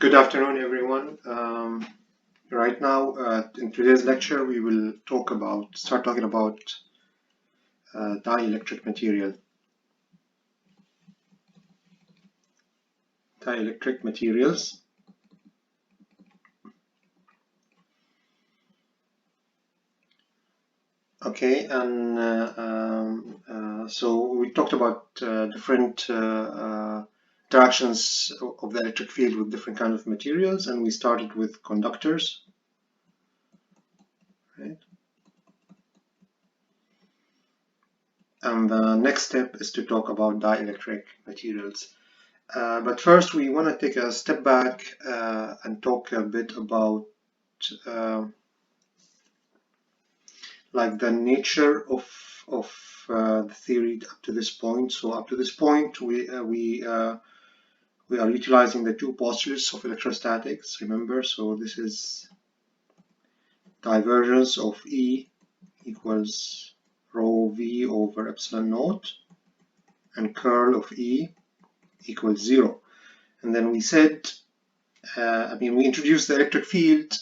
Good afternoon, everyone. Right now, in today's lecture, we will start talking about dielectric material. Dielectric materials. Okay, and so we talked about different interactions of the electric field with different kinds of materials, and we started with conductors. Right? And the next step is to talk about dielectric materials. But first, we want to take a step back and talk a bit about like the nature of the theory up to this point. So up to this point, we are utilizing the two postulates of electrostatics. Remember, so this is divergence of E equals rho V over epsilon naught, and curl of E equals 0. And then we said, we introduced the electric field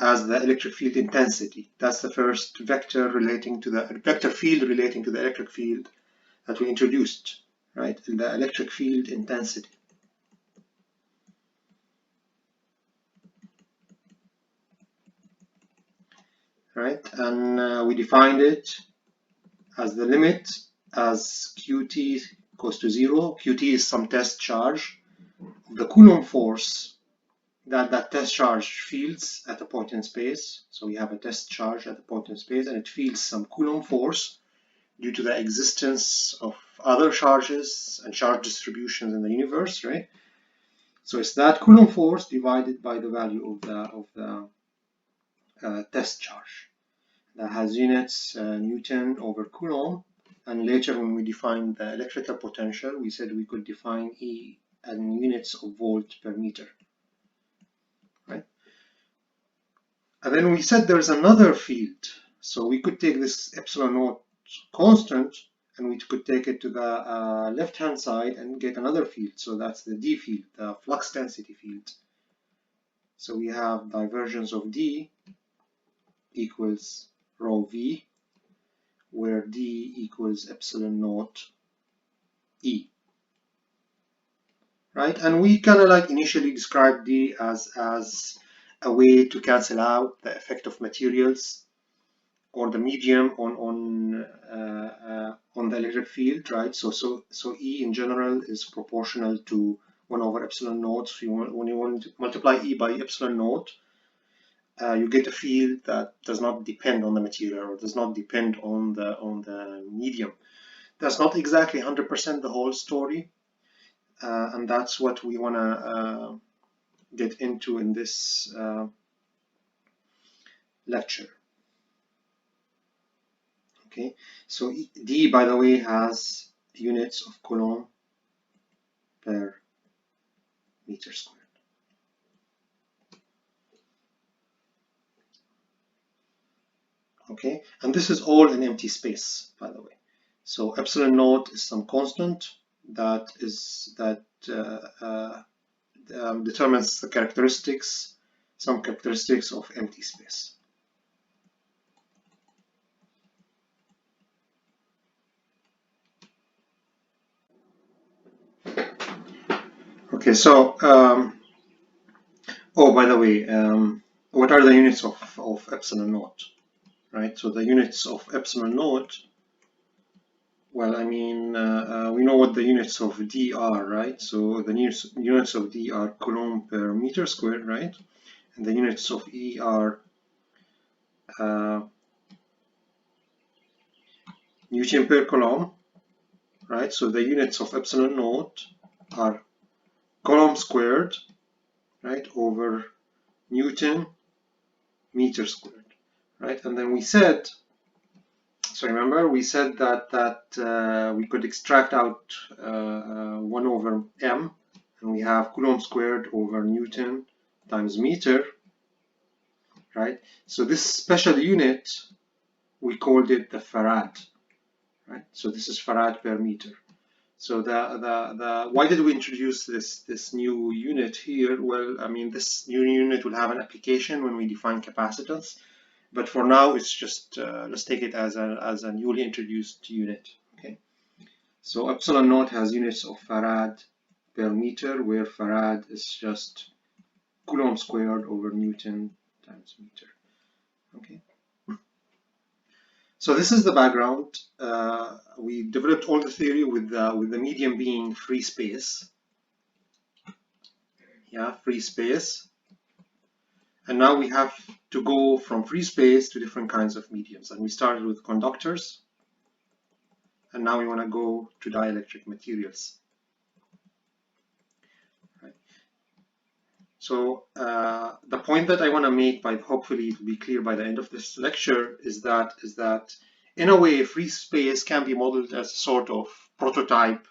as the electric field intensity. That's the first vector relating to the vector field relating to the electric field that we introduced, right? In the electric field intensity. Right, and we defined it as the limit as Qt goes to 0. Qt is some test charge of the Coulomb force that test charge feels at a point in space. So we have a test charge at a point in space, and it feels some Coulomb force due to the existence of other charges and charge distributions in the universe, right? So it's that Coulomb force divided by the value of the test charge. That has units Newton over Coulomb, and later when we defined the electrical potential, we said we could define E in units of volt per meter, right? And then we said there's another field, so we could take this epsilon naught constant and we could take it to the left-hand side and get another field. So that's the D field, the flux density field. So we have divergence of D equals rho V, where D equals epsilon naught E. Right? And we kind of like initially described D as a way to cancel out the effect of materials or the medium on the electric field, right? So E in general is proportional to 1 over epsilon naught. So when you want to multiply E by epsilon naught, you get a field that does not depend on the material or does not depend on the medium. That's not exactly 100% the whole story, and that's what we want to get into in this lecture. Okay, so D, by the way, has units of Coulomb per meter squared. Okay, and this is all in empty space, by the way. So epsilon naught is some constant that determines the characteristics, some characteristics of empty space. Okay, so oh, by the way, what are the units of epsilon naught? Right, so the units of epsilon naught, well, I mean, we know what the units of D are, right? So the units of D are Coulomb per meter squared, right? And the units of E are Newton per Coulomb, right? So the units of epsilon naught are Coulomb squared, right, over Newton meter squared, right? And then we said, so remember, we said that we could extract out 1 over m, and we have Coulomb squared over Newton times meter, right? So this special unit, we called it the farad, right? So this is farad per meter. So why did we introduce this new unit here? Well, I mean, this new unit will have an application when we define capacitance, but for now it's just let's take it as a newly introduced unit. Okay. So epsilon naught has units of farad per meter, where farad is just Coulomb squared over Newton times meter. Okay. So this is the background. We developed all the theory with the medium being free space. Yeah, free space. And now we have to go from free space to different kinds of mediums. And we started with conductors. And now we want to go to dielectric materials. Right. So the point that I want to make, hopefully it will be clear by the end of this lecture, is that in a way free space can be modeled as a sort of prototype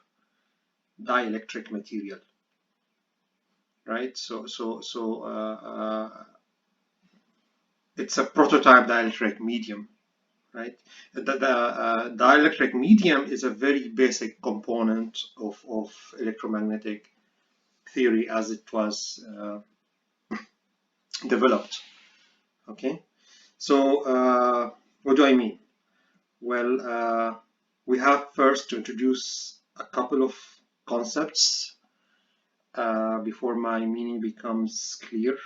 dielectric material. Right, so it's a prototype dielectric medium, right? The dielectric medium is a very basic component of electromagnetic theory as it was developed. Okay, so what do I mean? Well, we have first to introduce a couple of concepts before my meaning becomes clear,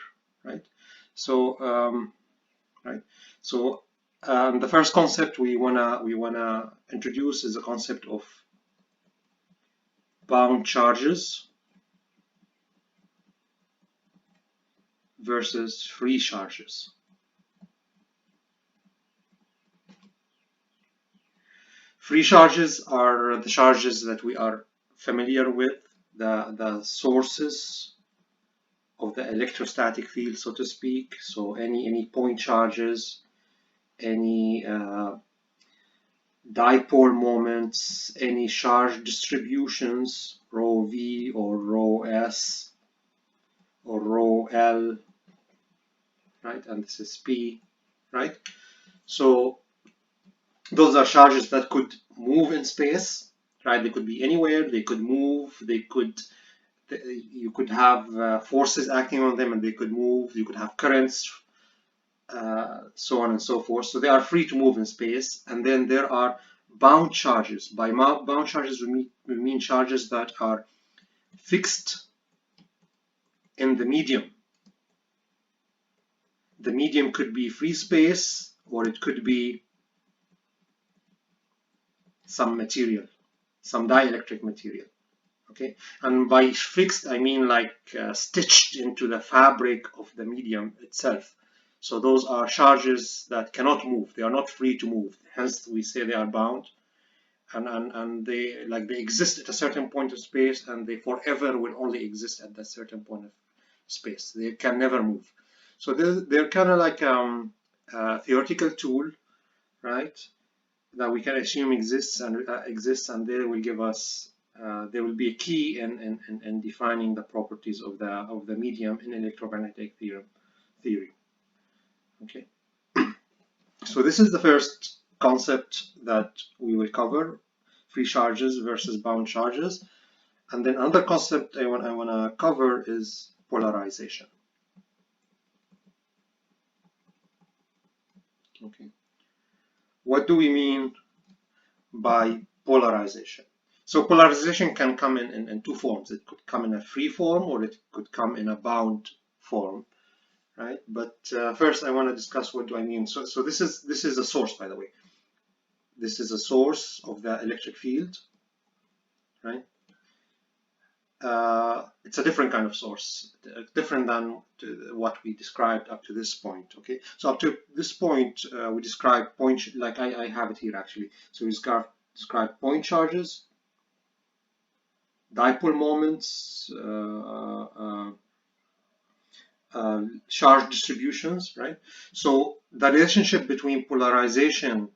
right? So, the first concept we wanna introduce is the concept of bound charges versus free charges. Free charges are the charges that we are familiar with, the sources of the electrostatic field, so to speak. So any point charges, any dipole moments, any charge distributions, rho v or rho s or rho l, right? And this is p, right? So those are charges that could move in space, right? They could be anywhere, they could move, you could have forces acting on them and they could move, you could have currents, so on and so forth. So they are free to move in space. And then there are bound charges. By bound charges, we mean charges that are fixed in the medium. The medium could be free space, or it could be some material, some dielectric material. Okay, and by fixed I mean like stitched into the fabric of the medium itself. So those are charges that cannot move. They are not free to move. Hence we say they are bound, and they exist at a certain point of space, and they forever will only exist at that certain point of space. They can never move. So they're kind of like a theoretical tool, right? That we can assume exists, and they will give us. They will be a key in defining the properties of the medium in electromagnetic theory. Okay, so this is the first concept that we will cover: free charges versus bound charges. And then another concept I want to cover is polarization. Okay, what do we mean by polarization? So polarization can come in two forms. It could come in a free form, or it could come in a bound form, right? But first I want to discuss what do I mean. So this is a source, by the way. This is a source of the electric field, right? It's a different kind of source, different than what we described up to this point. Okay, so up to this point we described point, like I have it here actually. So we describe point charges, dipole moments, charge distributions, right? So the relationship between polarization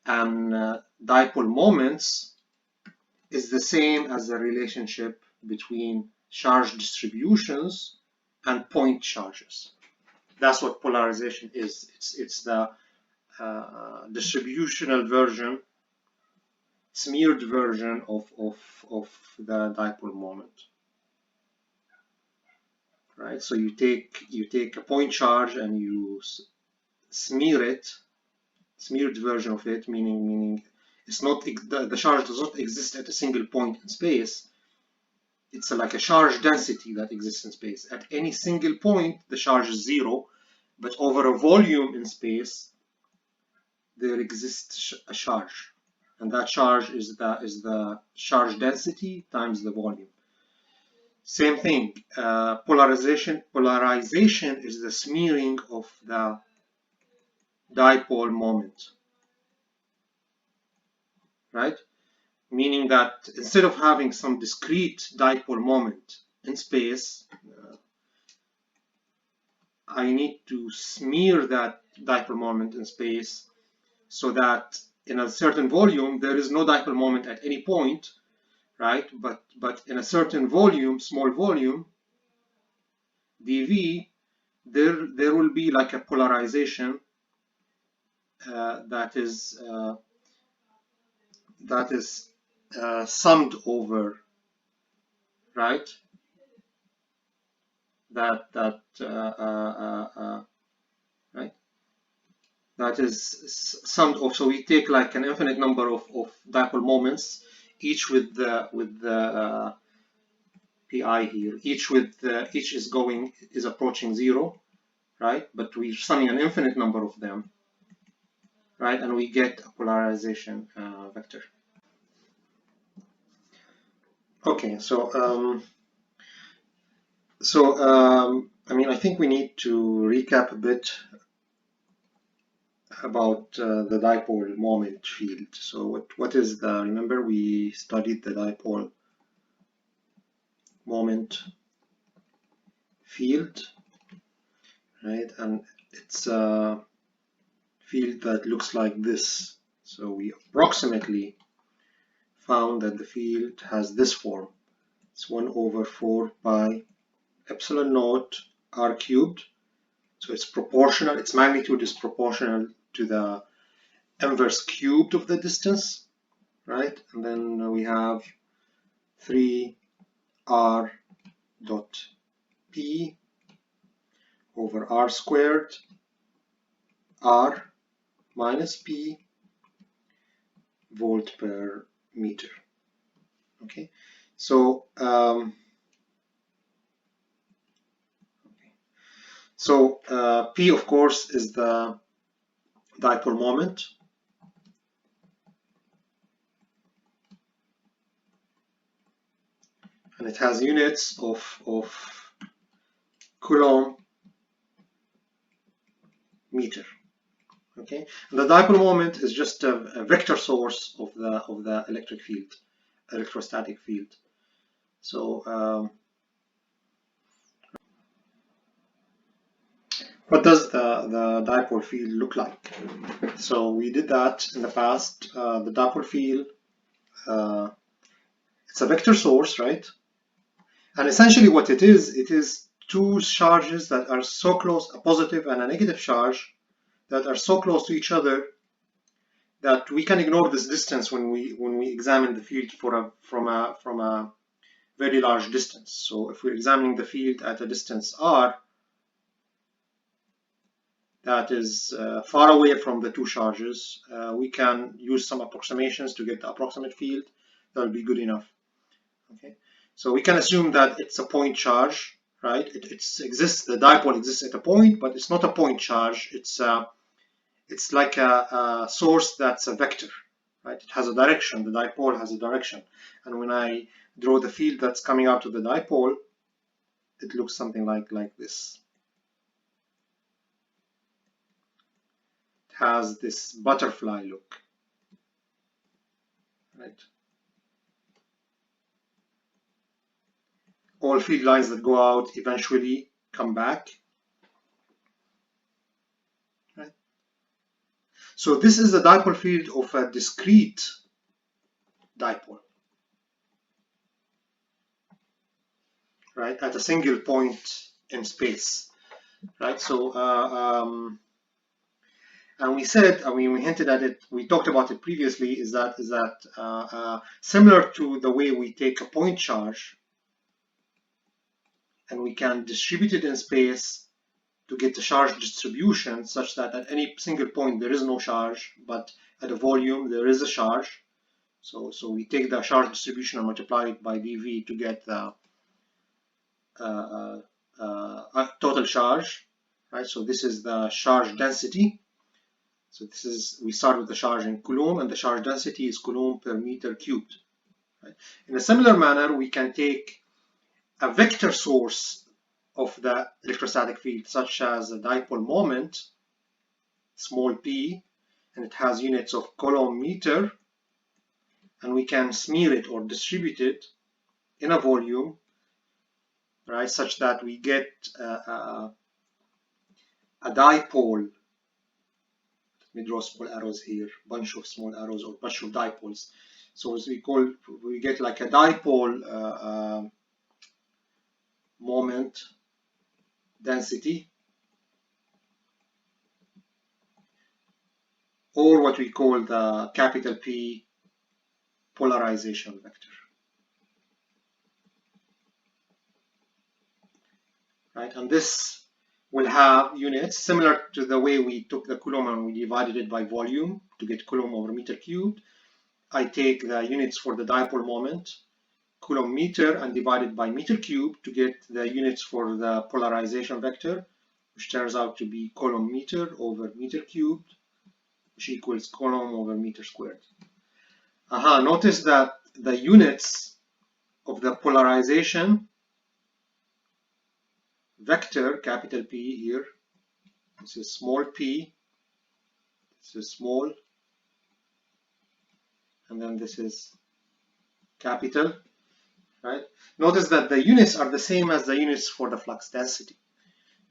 and dipole moments is the same as the relationship between charge distributions and point charges. That's what polarization is. It's the distributional version smeared version of the dipole moment. Right, so you take a point charge and you smear it, smeared version of it, meaning it's not the charge does not exist at a single point in space. It's like a charge density that exists in space. At any single point, the charge is zero, but over a volume in space, there exists a charge, and that charge is the charge density times the volume. Same thing, polarization is the smearing of the dipole moment, right? Meaning that instead of having some discrete dipole moment in space, I need to smear that dipole moment in space so that in a certain volume there is no dipole moment at any point, right? But in a certain volume, small volume, dV, there will be like a polarization that is summed over, right? Right? That is summed off. So we take like an infinite number of dipole moments, each with the pi here. Each is approaching zero, right? But we're summing an infinite number of them, right? And we get a polarization vector. Okay, so I mean, I think we need to recap a bit about the dipole moment field. So what is the, remember we studied the dipole moment field, right? And it's a field that looks like this. So we approximately found that the field has this form. It's 1 over 4 pi epsilon naught r cubed. So it's proportional, its magnitude is proportional to the inverse cubed of the distance, right? And then we have 3r dot p over r squared r minus p volt per meter. Okay, so P, of course, is the dipole moment. And it has units of Coulomb meter. Okay, and the dipole moment is just a vector source of the electric field, electrostatic field. So what does the dipole field look like? So we did that in the past. The dipole field, it's a vector source, right? And essentially what it is two charges that are so close, a positive and a negative charge, that are so close to each other that we can ignore this distance when we examine the field from a very large distance. So if we're examining the field at a distance r that is far away from the two charges, we can use some approximations to get the approximate field. That will be good enough. Okay, so we can assume that it's a point charge, right? It exists. The dipole exists at a point, but it's not a point charge. It's like a source that's a vector, right? It has a direction. The dipole has a direction, and when I draw the field that's coming out of the dipole, it looks something like this. It has this butterfly look, right? All field lines that go out eventually come back. Right? So this is the dipole field of a discrete dipole, right? At a single point in space, right? So And we said, we hinted at it, we talked about it previously, is that similar to the way we take a point charge and we can distribute it in space to get the charge distribution such that at any single point there is no charge, but at a volume there is a charge. So we take the charge distribution and multiply it by dV to get the total charge, right? So this is the charge density. So this is, we start with the charge in Coulomb, and the charge density is Coulomb per meter cubed. Right? In a similar manner, we can take a vector source of the electrostatic field, such as a dipole moment, small p, and it has units of Coulomb meter, and we can smear it or distribute it in a volume, right, such that we get a dipole. Let me draw small arrows here, bunch of small arrows or bunch of dipoles. So as we get like a dipole moment density, or what we call the capital P polarization vector. Right, and this will have units similar to the way we took the Coulomb and we divided it by volume to get Coulomb over meter cubed. I take the units for the dipole moment, Coulomb meter, and divide it by meter cubed to get the units for the polarization vector, which turns out to be Coulomb meter over meter cubed, which equals Coulomb over meter squared. Notice that the units of the polarization vector, capital P here, this is small p, this is small, and then this is capital, right? Notice that the units are the same as the units for the flux density,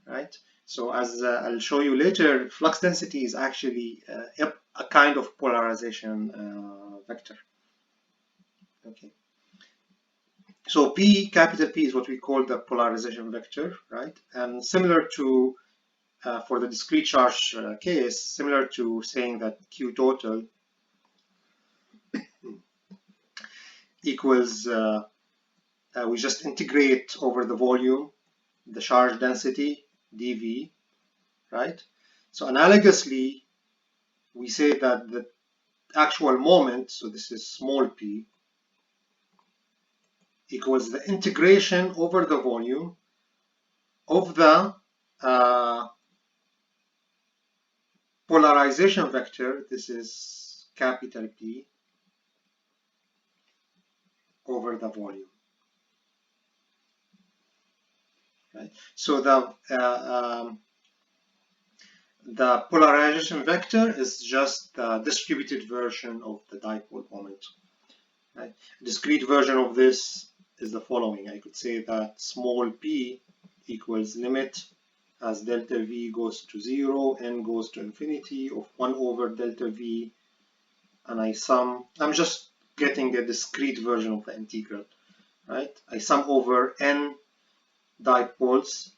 right? So as I'll show you later, flux density is actually a kind of polarization vector. Okay. So P, capital P, is what we call the polarization vector, right? And similar to, for the discrete charge case, similar to saying that Q total equals, we just integrate over the volume, the charge density, dV, right? So analogously, we say that the actual moment, so this is small p, equals the integration over the volume of the polarization vector, this is capital P, over the volume. Right? So the polarization vector is just the distributed version of the dipole moment. Right? A discrete version of this is the following. I could say that small p equals limit as delta v goes to 0, n goes to infinity of 1 over delta v, and I sum, I'm just getting a discrete version of the integral, right? I sum over n dipoles,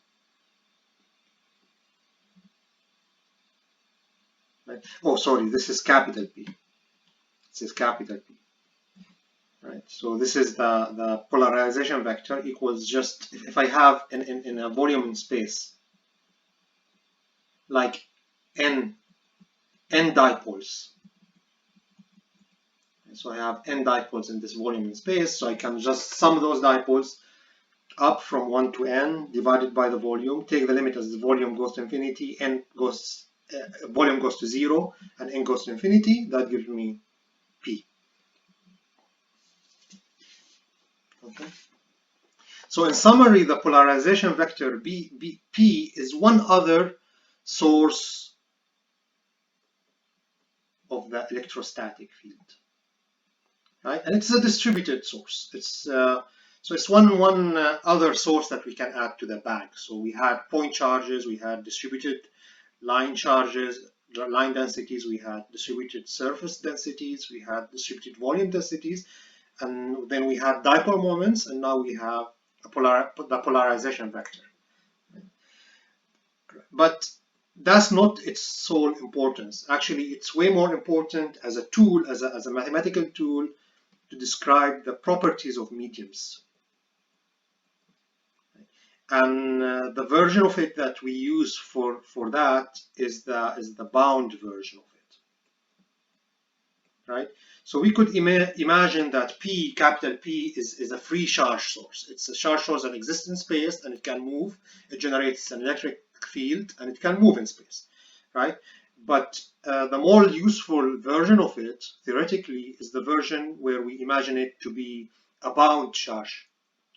right? Oh, sorry, this is capital P. This is capital P. Right, so this is the polarization vector equals just, if I have in a volume in space, like n dipoles. So I have n dipoles in this volume in space, so I can just sum those dipoles up from 1 to n divided by the volume, take the limit as the volume goes to infinity, volume goes to 0, and n goes to infinity. That gives me P. Okay. So in summary, the polarization vector P is one other source of the electrostatic field, right? And it's a distributed source. It's so it's one other source that we can add to the bag. So we had point charges, we had distributed line charges, line densities, we had distributed surface densities, we had distributed volume densities, and then we had dipole moments, and now we have the polarization vector. But that's not its sole importance. Actually, it's way more important as a tool, as a mathematical tool to describe the properties of mediums. And the version of it that we use for that is the bound version of it, right? So we could imagine that P, capital P, is a free charge source. It's a charge source that exists in space and it can move. It generates an electric field and it can move in space, right? But the more useful version of it, theoretically, is the version where we imagine it to be a bound charge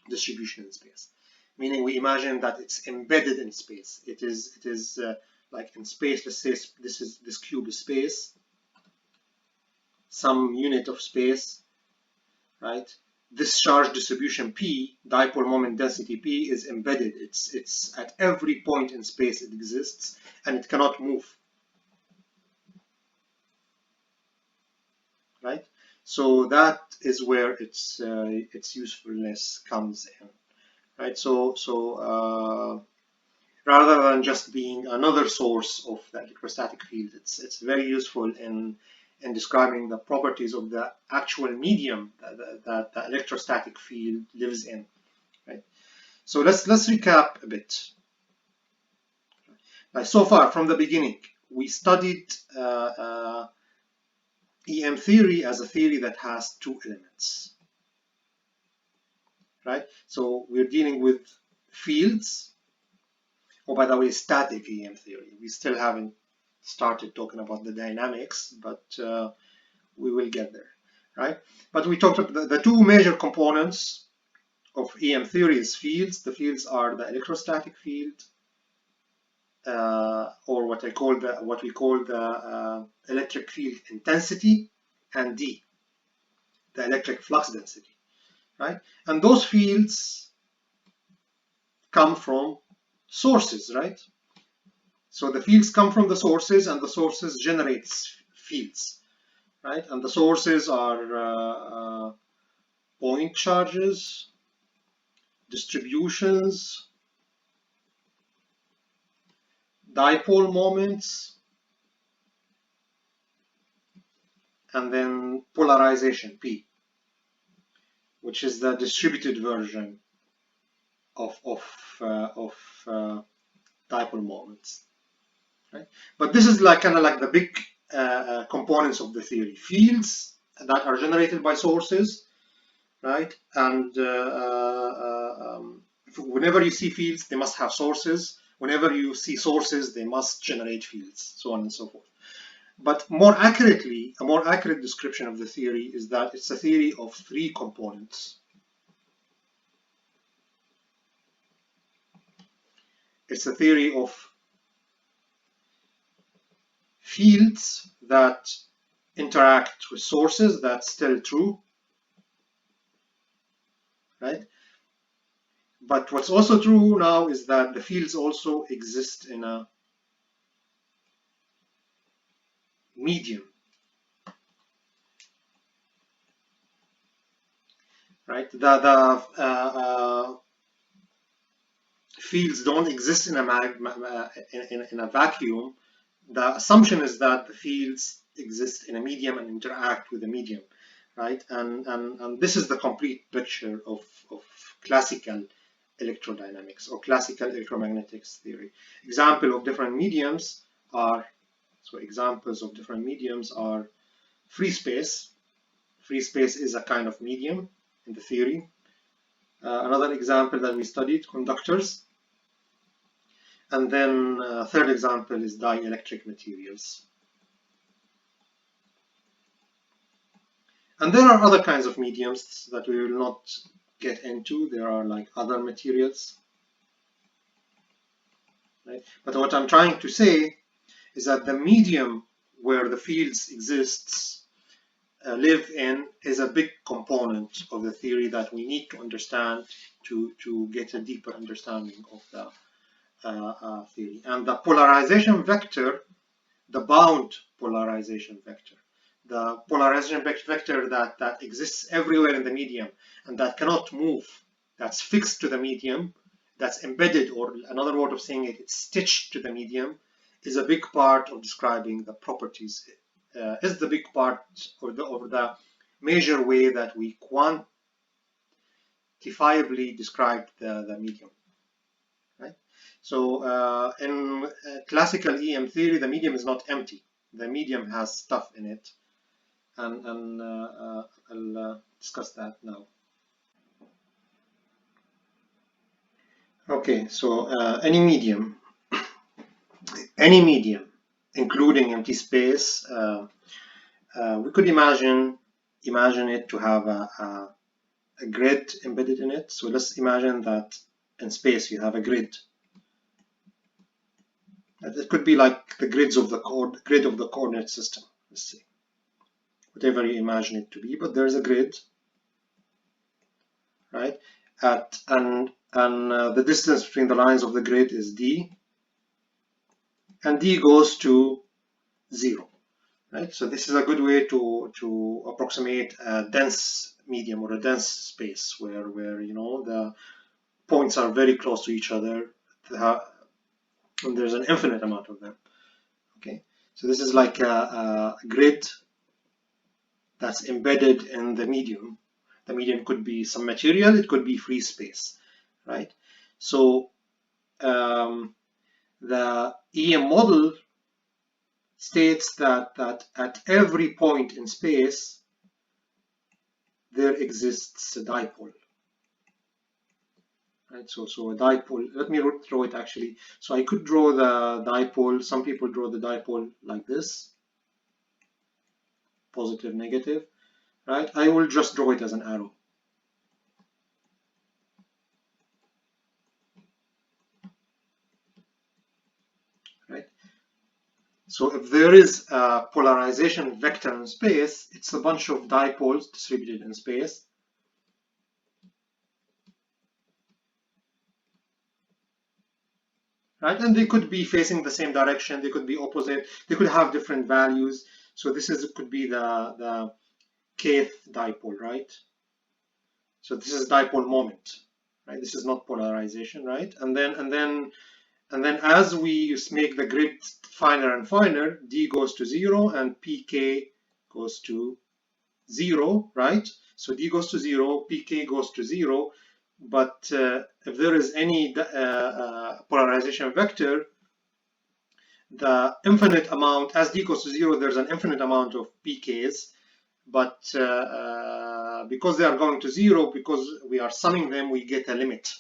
distribution in space. Meaning we imagine that it's embedded in space. It is like in space, let's say this cube is space, some unit of space, right? This charge distribution P, dipole moment density P, is embedded. It's at every point in space it exists and it cannot move, right? So that is where its usefulness comes in, right? So rather than just being another source of the electrostatic field, it's very useful in describing the properties of the actual medium that the electrostatic field lives in, right? So let's recap a bit. Like so far from the beginning, we studied EM theory as a theory that has two elements, right? So we're dealing with fields. Oh, by the way, static EM theory. We still haven't started talking about the dynamics, but we will get there, right? But we talked about the two major components of EM theory is fields. The fields are the electrostatic field, or what we call the electric field intensity, and D, the electric flux density, right? And those fields come from sources, right? So the fields come from the sources, and the sources generates fields, right? And the sources are point charges, distributions, dipole moments, and then polarization P, which is the distributed version of dipole moments, right? But this is like kind of like the big components of the theory: fields that are generated by sources, right? And whenever you see fields, they must have sources. Whenever you see sources, they must generate fields, so on and so forth. But more accurately, a more accurate description of the theory is that it's a theory of three components. It's a theory of fields that interact with sources. That's still true, right? But what's also true now is that the fields also exist in a medium, right? The fields don't exist in a vacuum. The assumption is that the fields exist in a medium and interact with the medium, right? And this is the complete picture of classical electrodynamics or classical electromagnetics theory. Examples of different mediums are free space. Free space is a kind of medium in the theory. Another example that we studied, conductors. And then third example is dielectric materials. And there are other kinds of mediums that we will not get into. There are like other materials, right? But what I'm trying to say is that the medium where the fields live in is a big component of the theory that we need to understand to get a deeper understanding of the theory. And the polarization vector, the bound polarization vector, the polarization vector that exists everywhere in the medium and that cannot move, that's fixed to the medium, that's embedded, or another word of saying it, it's stitched to the medium, is a big part of describing the properties. Is the big part or the major way that we quantifiably describe the medium. Right? So in classical EM theory, the medium is not empty. The medium has stuff in it, and I'll discuss that now. Okay, so any medium, including empty space, we could imagine it to have a grid embedded in it. So let's imagine that in space you have a grid. It could be like the grid of the coordinate system. Let's see, whatever you imagine it to be, but there's a grid, right? And the distance between the lines of the grid is d, and d goes to 0. Right? So this is a good way to approximate a dense medium or a dense space where the points are very close to each other, and there's an infinite amount of them. Okay, so this is like a grid that's embedded in the medium. The medium could be some material, it could be free space, right? So the EM model states that at every point in space there exists a dipole. Right, so a dipole, let me draw it actually. So I could draw the dipole, some people draw the dipole like this, positive, negative, right? I will just draw it as an arrow. Right? So if there is a polarization vector in space, it's a bunch of dipoles distributed in space. Right? And they could be facing the same direction, they could be opposite, they could have different values. So this could be the kth dipole, right? So this is dipole moment, right? This is not polarization, right? And then as we make the grid finer and finer, d goes to 0 and pk goes to 0, right? So d goes to 0, pk goes to 0. But if there is any polarization vector, the infinite amount, as d goes to 0, there's an infinite amount of pk's. But because they are going to 0, because we are summing them, we get a limit.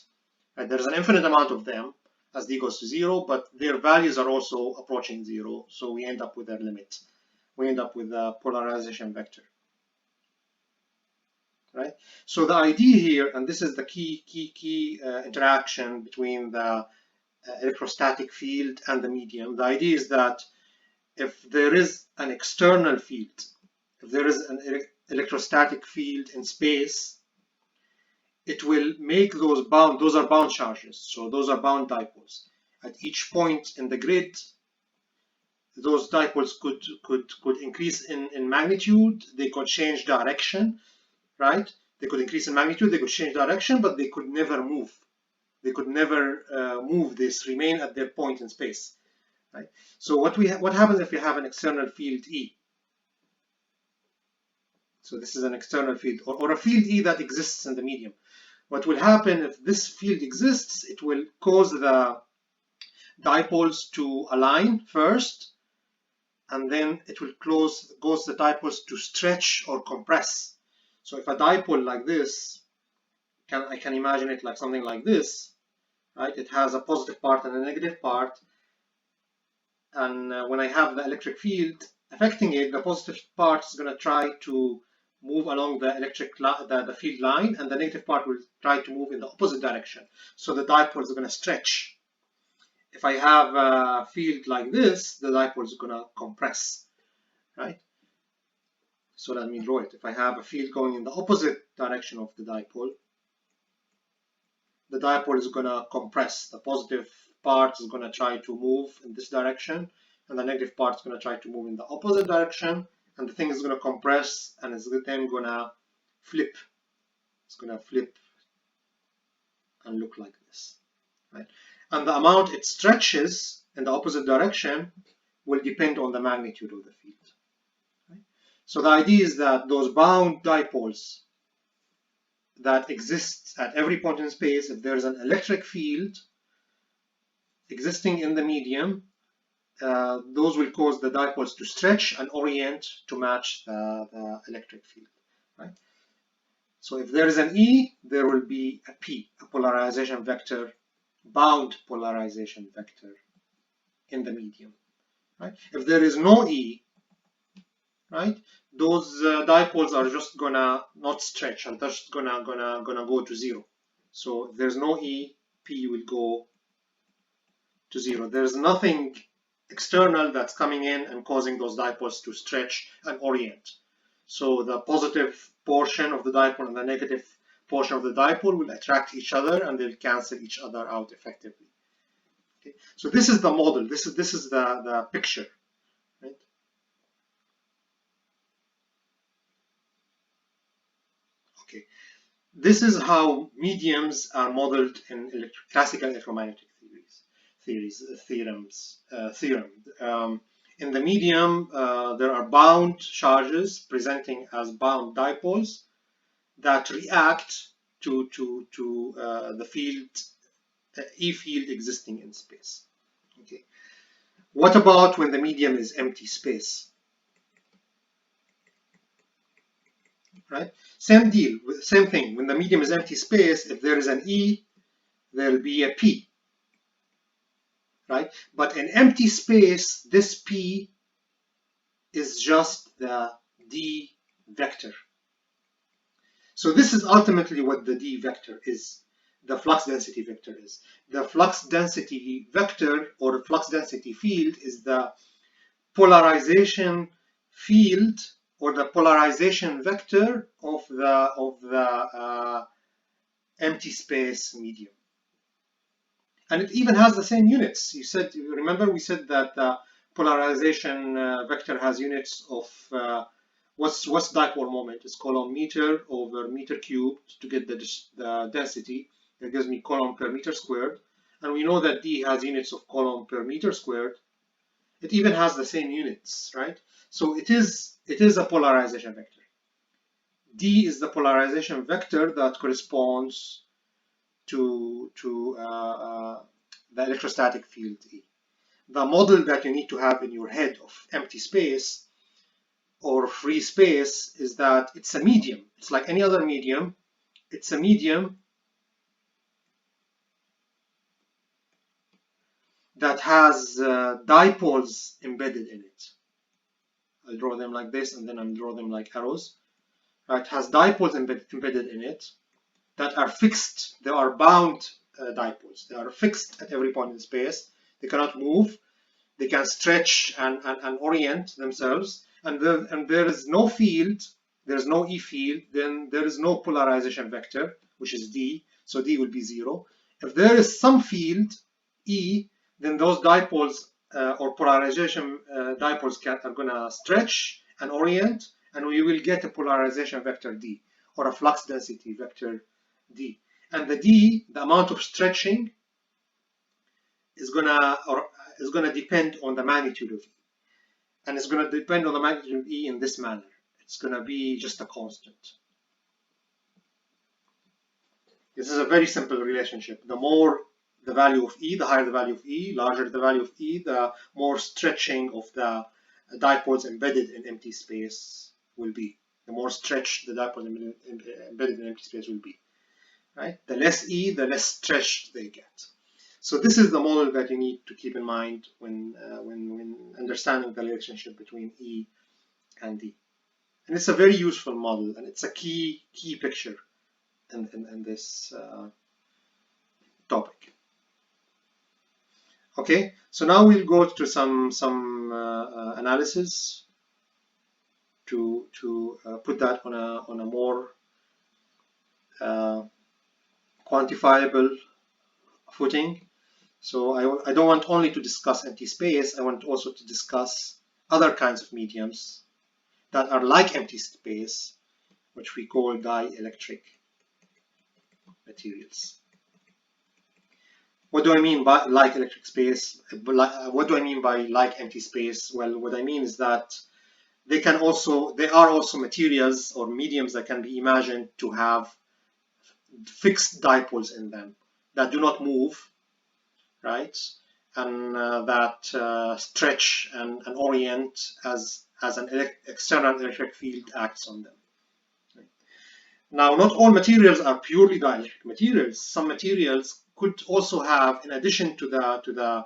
Right? There's an infinite amount of them as d goes to 0, but their values are also approaching 0. So we end up with a limit. We end up with a polarization vector. Right? So the idea here, and this is the key interaction between the electrostatic field and the medium. The idea is that if there is an external field, if there is an electrostatic field in space, it will make those are bound charges. So those are bound dipoles. At each point in the grid, those dipoles could increase in magnitude, they could change direction, right? They could increase in magnitude, they could change direction, but they could never move. They could never move. This remain at their point in space, right? So what happens if you have an external field E? So this is an external field, or a field E that exists in the medium. What will happen if this field exists? It will cause the dipoles to align first, and then it will cause the dipoles to stretch or compress. So if a dipole like this, I can imagine it like something like this, right? It has a positive part and a negative part, and when I have the electric field affecting it, the positive part is going to try to move along the field line, and the negative part will try to move in the opposite direction. So the dipoles are going to stretch. If I have a field like this, the dipole is going to compress, right? So let me draw it. If I have a field going in the opposite direction of the dipole is going to compress. The positive part is going to try to move in this direction, and the negative part is going to try to move in the opposite direction, and the thing is going to compress, and it's then going to flip. It's going to flip and look like this, right? And the amount it stretches in the opposite direction will depend on the magnitude of the field. Right? So the idea is that those bound dipoles that exist at every point in space, if there is an electric field existing in the medium, those will cause the dipoles to stretch and orient to match the electric field. Right? So if there is an E, there will be a P, a polarization vector, bound polarization vector in the medium. Right? If there is no E, right, those dipoles are just gonna not stretch and just gonna go to zero. So if there's no E, P will go to zero. There's nothing external that's coming in and causing those dipoles to stretch and orient. So the positive portion of the dipole and the negative portion of the dipole will attract each other and they'll cancel each other out effectively. Okay. So this is the model. This is the picture. Right? Okay. This is how mediums are modeled in classical electromagnetic theorems. In the medium, there are bound charges presenting as bound dipoles that react to the field, E field existing in space. Okay. What about when the medium is empty space? Right? Same deal, same thing. When the medium is empty space, if there is an E, there will be a P. Right? But in empty space, this P is just the D vector. So this is ultimately what the D vector is, the flux density vector is. The flux density vector or the flux density field is the polarization field or the polarization vector of the empty space medium. And it even has the same units. You remember we said that the polarization vector has units of what's dipole moment? It's Coulomb meter over meter cubed to get the density. That gives me Coulomb per meter squared. And we know that D has units of Coulomb per meter squared. It even has the same units, right? So it is a polarization vector. D is the polarization vector that corresponds to the electrostatic field E. The model that you need to have in your head of empty space or free space is that it's a medium. It's like any other medium. It's a medium that has dipoles embedded in it. I'll draw them like this and then I'll draw them like arrows. Right? It has dipoles embedded in it that are fixed. They are bound dipoles. They are fixed at every point in space. They cannot move. They can stretch and orient themselves. And there is no field, there is no E field, then there is no polarization vector, which is D. So D will be zero. If there is some field, E, then those dipoles or polarization dipoles are going to stretch and orient, and we will get a polarization vector D or a flux density vector D. And the D, the amount of stretching, is gonna depend on the magnitude of E. And it's gonna depend on the magnitude of E in this manner. It's gonna be just a constant. This is a very simple relationship. The more the value of E, the higher the value of E, larger the value of E, the more stretching of the dipoles embedded in empty space will be. The more stretched the dipoles embedded in empty space will be. Right? The less E, the less stretched they get. So this is the model that you need to keep in mind when understanding the relationship between E and D. And it's a very useful model, and it's a key picture in this topic. Okay, so now we'll go to some analysis to put that on a more quantifiable footing. So I don't want only to discuss empty space, I want also to discuss other kinds of mediums that are like empty space, which we call dielectric materials. What what do I mean by like electric space? What do I mean by like empty space? Well, what I mean is that they are also materials or mediums that can be imagined to have fixed dipoles in them that do not move, right? And that stretch and orient as an external electric field acts on them. Now, not all materials are purely dielectric materials. Some materials could also have, in addition to the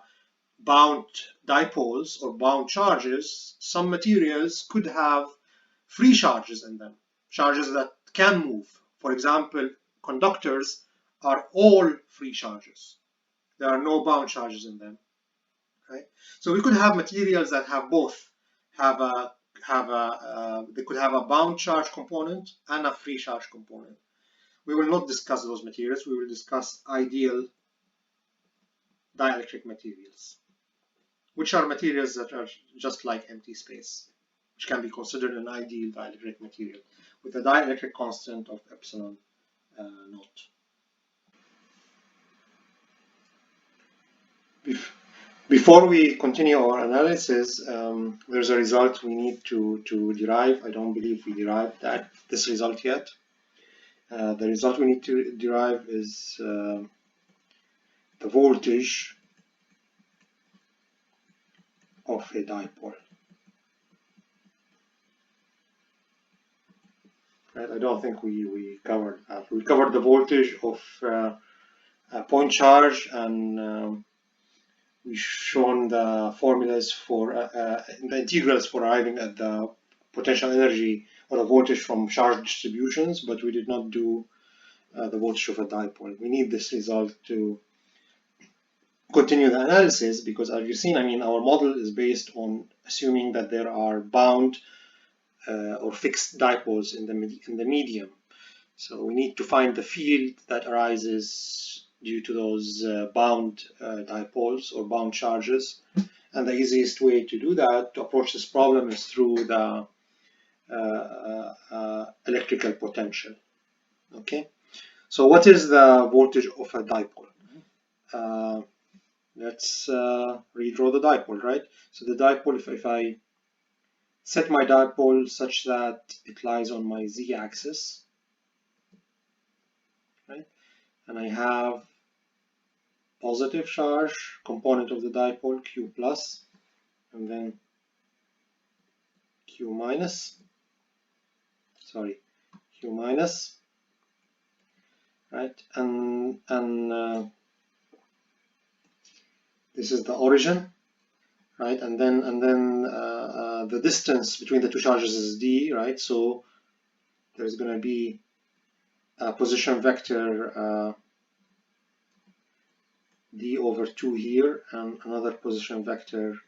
bound dipoles or bound charges, some materials could have free charges in them, charges that can move. For example, conductors are all free charges. There are no bound charges in them. Right? So we could have materials that have both, they could have a bound charge component and a free charge component. We will not discuss those materials. We will discuss ideal dielectric materials, which are materials that are just like empty space, which can be considered an ideal dielectric material with a dielectric constant of epsilon naught. Before we continue our analysis, there's a result we need to derive. I don't believe we derived this result yet. The result we need to derive is the voltage of a dipole. Right? I don't think we covered that. We covered the voltage of a point charge, and we've shown the formulas for the integrals for arriving at the potential energy or the voltage from charge distributions, but we did not do the voltage of a dipole. We need this result to continue the analysis because, as you've seen, I mean, our model is based on assuming that there are bound or fixed dipoles in the medium. So we need to find the field that arises due to those bound dipoles or bound charges. And the easiest way to do that, to approach this problem, is through the electrical potential. Okay, so what is the voltage of a dipole? Let's redraw the dipole, right? So the dipole, if I set my dipole such that it lies on my z-axis, right? And I have positive charge component of the dipole, Q plus, and then Q minus, right? And this is the origin, right? And then the distance between the two charges is d, right? So there's going to be a position vector d over 2 here, and another position vector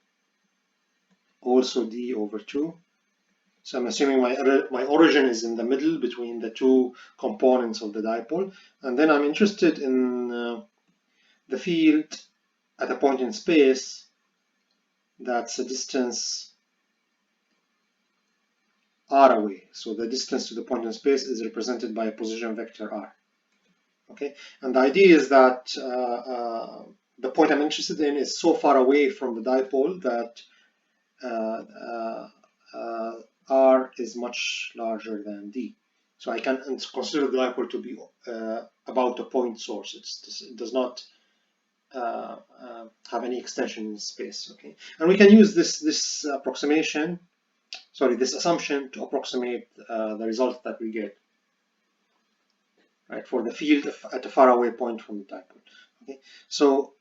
also d over 2. So I'm assuming my origin is in the middle between the two components of the dipole, and then I'm interested in the field at a point in space that's a distance r away. So the distance to the point in space is represented by a position vector r. Okay, and the idea is that the point I'm interested in is so far away from the dipole that r is much larger than d. So I can consider the dipole to be about a point source. It does not have any extension in space. Okay, and we can use this assumption to approximate the result that we get, right, for the field at a faraway point from the dipole. Okay, so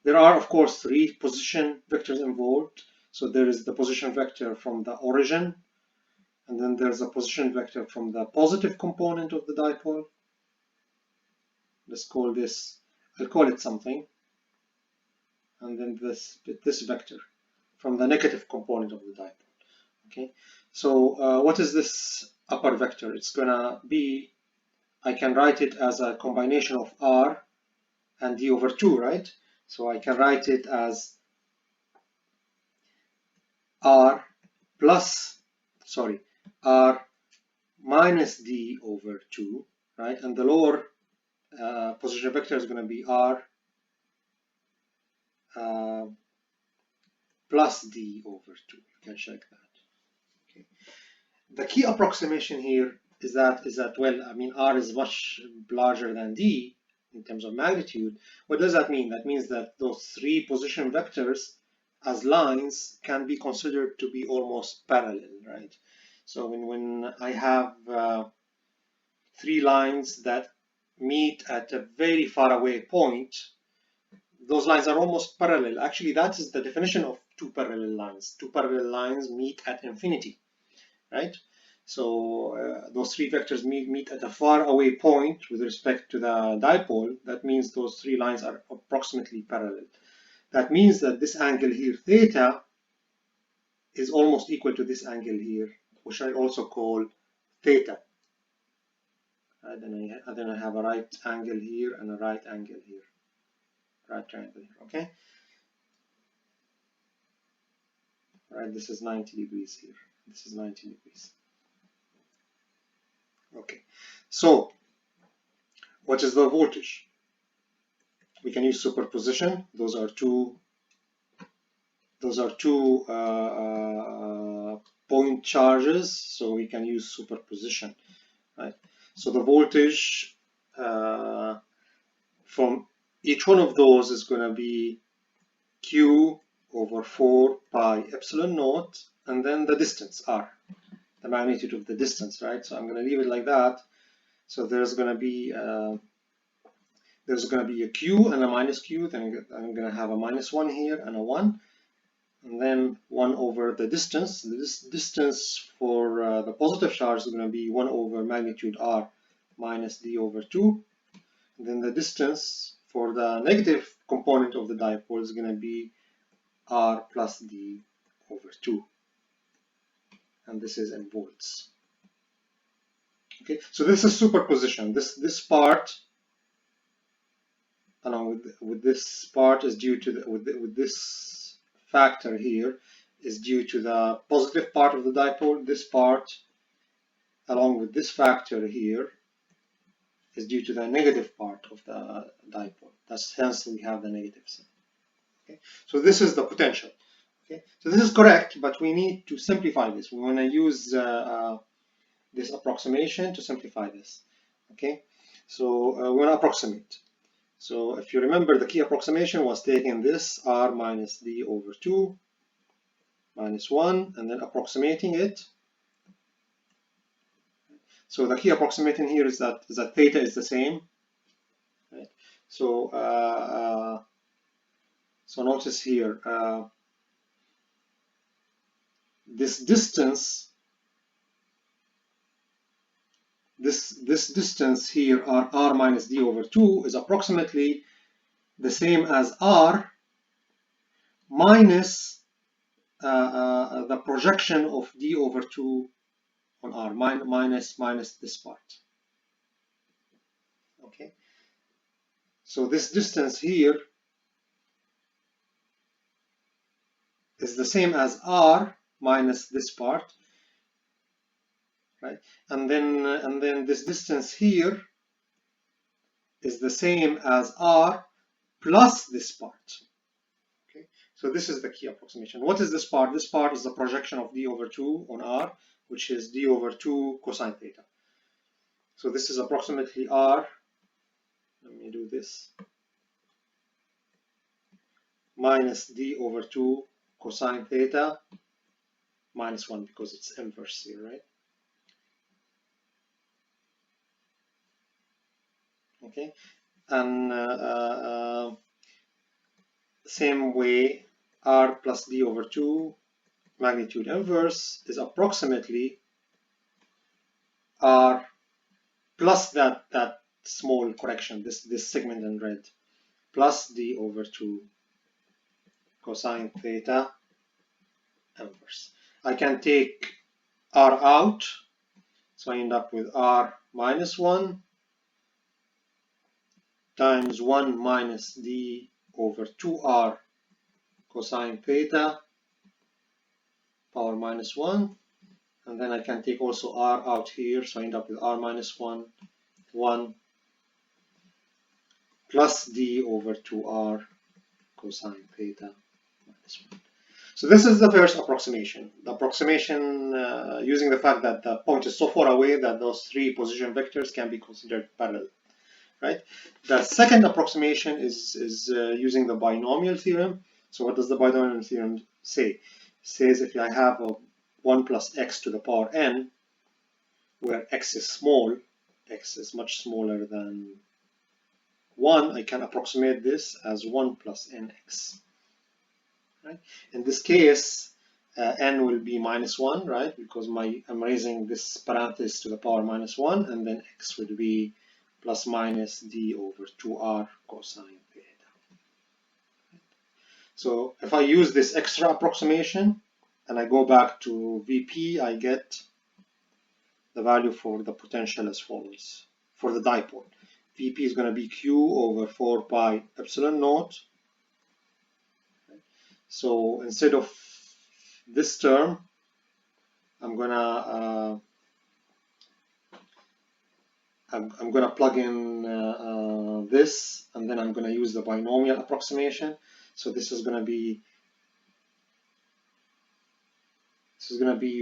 there are, of course, 3 position vectors involved. So there is the position vector from the origin, and then there's a position vector from the positive component of the dipole. Let's call this, I'll call it something, and then this vector from the negative component of the dipole. Okay, so what is this upper vector? It's gonna be, I can write it as a combination of r and d over 2, right? So I can write it as r minus d over 2, right? And the lower position vector is going to be r plus d over 2. You can check that. Okay. The key approximation here is that well, I mean, r is much larger than d in terms of magnitude. What does that mean? That means that those three position vectors as lines can be considered to be almost parallel, right? So when I have three lines that meet at a very far away point, those lines are almost parallel. Actually, that is the definition of two parallel lines. Two parallel lines meet at infinity, right? So those three vectors meet at a far away point with respect to the dipole. That means those three lines are approximately parallel. That means that this angle here, theta, is almost equal to this angle here, which I also call theta. Then I have a right angle here and a right angle here. Right triangle here, okay? Right, this is 90 degrees here. This is 90 degrees. Okay, so what is the voltage? We can use superposition. Those are two point charges, so we can use superposition, right? So the voltage from each one of those is going to be Q over 4 pi epsilon naught, and then the distance R, the magnitude of the distance, right? So I'm going to leave it like that. So there's going to be a Q and a minus Q. Then I'm going to have a -1 here and a 1, and then 1 over the distance. This distance for the positive charge is going to be 1 over magnitude R minus d over 2. And then the distance for the negative component of the dipole is going to be R plus d over 2. And this is in volts. Okay, so this is superposition. This part, along with this part, is due to with this factor here is due to the positive part of the dipole. This part, along with this factor here, is due to the negative part of the dipole. That's hence we have the negative sign. Okay, so this is the potential. Okay, so this is correct, but we need to simplify this. We want to use this approximation to simplify this. Okay, so we want to approximate. So if you remember, the key approximation was taking this R minus d over 2 minus 1 and then approximating it. So the key approximation here is that theta is the same, right? So so notice here this distance, this distance here, R minus d over 2, is approximately the same as R minus the projection of d over 2 on R, minus this part. Okay, so this distance here is the same as R minus this part, right? And then this distance here is the same as R plus this part. Okay, so this is the key approximation. What is this part? This part is the projection of d over 2 on R, which is d over 2 cosine theta. So this is approximately R. Let me do this. Minus d over 2 cosine theta minus 1, because it's inverse here, right? Okay, and same way, R plus d over 2 magnitude inverse is approximately R plus that small correction, this segment in red, plus d over 2 cosine theta inverse. I can take R out, so I end up with R minus 1 times 1 minus d over 2R cosine theta power minus 1, and then I can take also R out here, so I end up with R minus 1 plus d over 2R cosine theta minus 1. So this is the first approximation. The approximation using the fact that the point is so far away that those three position vectors can be considered parallel, right? The second approximation is using the binomial theorem. So what does the binomial theorem say? It says if I have a 1 plus x to the power n, where x is small, x is much smaller than 1, I can approximate this as 1 plus nx. Right? In this case, n will be minus 1, right? Because I'm raising this parenthesis to the power minus 1, and then x would be plus minus d over 2r cosine theta. So if I use this extra approximation and I go back to Vp, I get the value for the potential as follows. For the dipole, Vp is going to be q over 4 pi epsilon naught. So instead of this term, I'm gonna plug in this, and then I'm gonna use the binomial approximation. So this is gonna be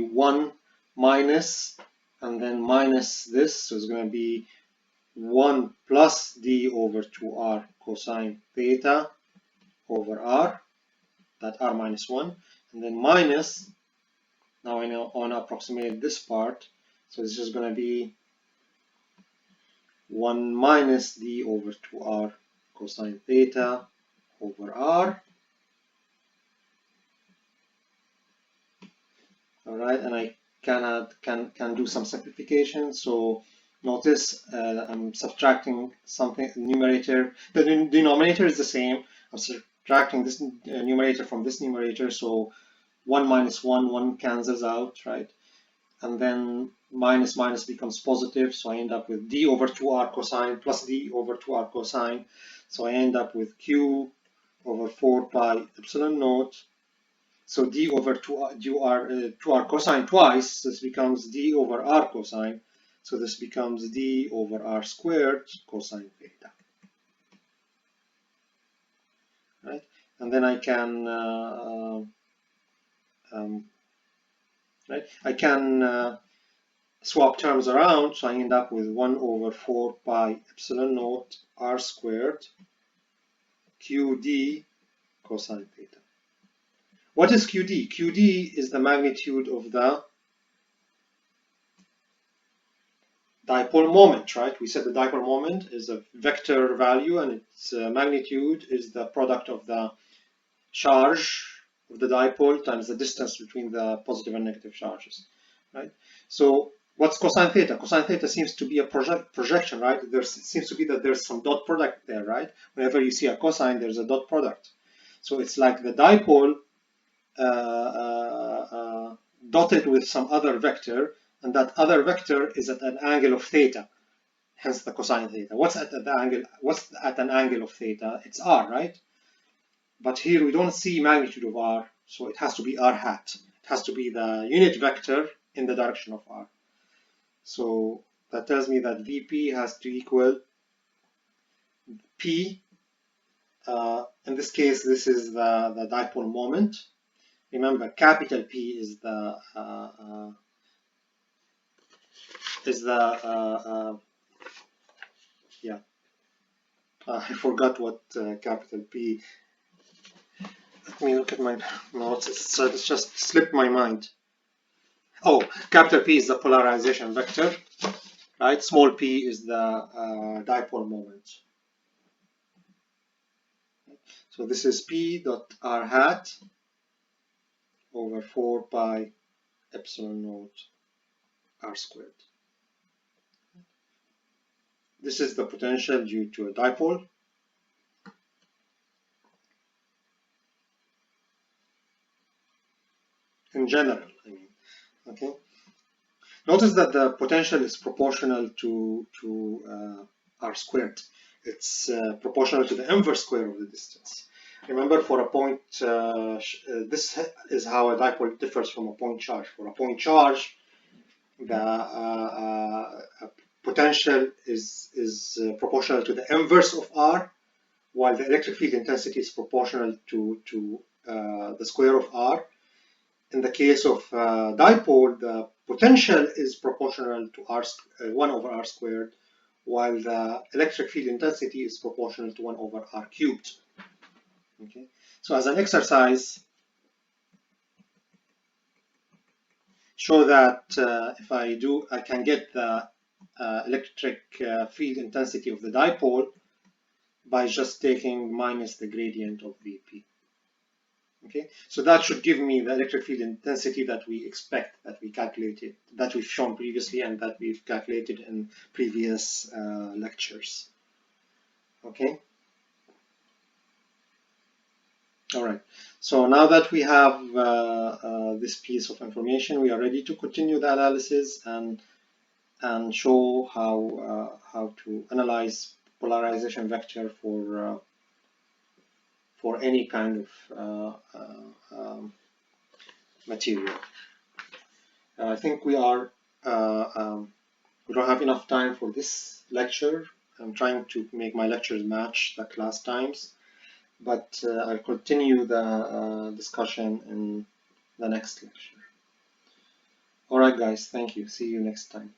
1 minus, and then minus this, so it's gonna be 1 plus d over 2r cosine theta over r, that r minus 1, and then minus, now I want to approximate this part, so this is going to be 1 minus d over 2r cosine theta over r. All right, and I can do some simplification. So notice I'm subtracting something, numerator, the denominator is the same. I'm subtracting this numerator from this numerator, so 1 minus 1 cancels out, right? And then minus minus becomes positive, so I end up with d over 2r cosine plus d over 2r cosine. So I end up with q over 4 pi epsilon naught. So d over 2r cosine twice, this becomes d over r cosine. So this becomes d over r squared cosine theta. Right? And then I can swap terms around, so I end up with 1 over 4 pi epsilon naught r squared qd cosine theta. What is qd? qd is the magnitude of the dipole moment, right? We said the dipole moment is a vector value, and its magnitude is the product of the charge of the dipole times the distance between the positive and negative charges, right? So what's cosine theta? Cosine theta seems to be a projection, right? There seems to be that there's some dot product there, right? Whenever you see a cosine, there's a dot product. So it's like the dipole dotted with some other vector, and that other vector is at an angle of theta, hence the cosine theta. What's at an angle of theta? It's r, right? But here we don't see magnitude of r, so it has to be r hat. It has to be the unit vector in the direction of r. So that tells me that Vp has to equal P. In this case, this is the dipole moment. Remember, capital P is the I forgot what capital P. Let me look at my notes. It's just slipped my mind. Oh, capital P is the polarization vector, right? Small p is the dipole moment. So this is p dot r hat over 4 pi epsilon naught r squared. This is the potential due to a dipole. In general, I mean, okay. Notice that the potential is proportional to r squared. It's proportional to the inverse square of the distance. Remember, for a point, this is how a dipole differs from a point charge. For a point charge, the potential is proportional to the inverse of r, while the electric field intensity is proportional to the square of R. In the case of dipole, the potential is proportional to 1 over R squared, while the electric field intensity is proportional to 1 over R cubed. Okay, so as an exercise, show that if I can get the electric field intensity of the dipole by just taking minus the gradient of Vp. Okay, so that should give me the electric field intensity that we expect, that we calculated, that we've shown previously, and that we've calculated in previous lectures. Okay. All right. So now that we have this piece of information, we are ready to continue the analysis and show how to analyze polarization vector for any kind of material. I think we don't have enough time for this lecture. I'm trying to make my lectures match the class times, but I'll continue the discussion in the next lecture. All right, guys, thank you. See you next time.